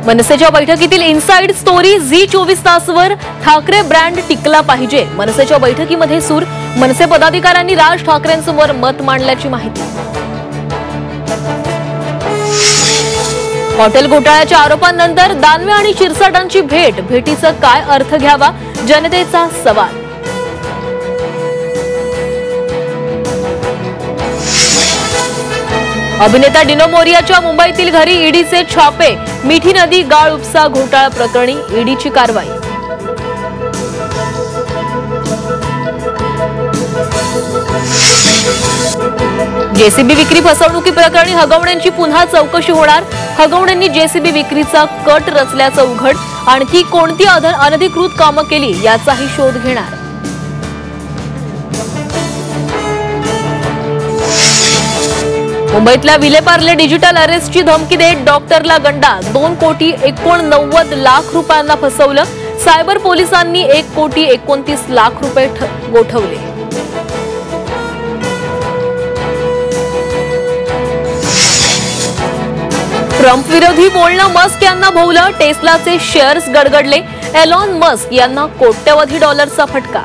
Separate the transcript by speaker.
Speaker 1: मनसेच्या बैठकीतील inside story Zee 24 तासवर ठाकरे ब्रँड टिकला पाहिजे. मनसेच्या बैठकीमध्ये सूर. मनसे पदाधिकाऱ्यांनी राज ठाकरेंसमोर मत मांडल्याची माहिती. हॉटेल घोटाळ्याच्या आरोपांनंतर दानवे आणि शिरसाटांची भेट. भेटीचा काय अर्थ घ्यावा, जनतेचा सवाल. अभिनेता डिनो मोरियाच्या मुंबईतील घरी ईडीचे छापे. मिठी नदी गाळ उपसा घोटाळा प्रकरणी ईडीची कारवाई. जेसीबी विक्री फसवणुकी प्रकरणी हगवण्यांची पुन्हा चौकशी होणार. हगवण्यांनी जेसीबी विक्रीचा कट रचल्याचं उघड. आणखी कोणती अनधिकृत कामं केली याचाही शोध घेणार. मुंबईतल्या विलेपार्ले डिजिटल अरेस्टची धमकी देत डॉक्टरला गंडा. 2,89,00,000 रुपयांना फसवलं. सायबर पोलिसांनी 1,29,00,000 रुपये गोठवले. ट्रम्प विरोधी बोलणं मस्क यांना भोवलं. टेस्लाचे शेअर्स गडगडले. एलॉन मस्क यांना कोट्यवधी डॉलरचा फटका.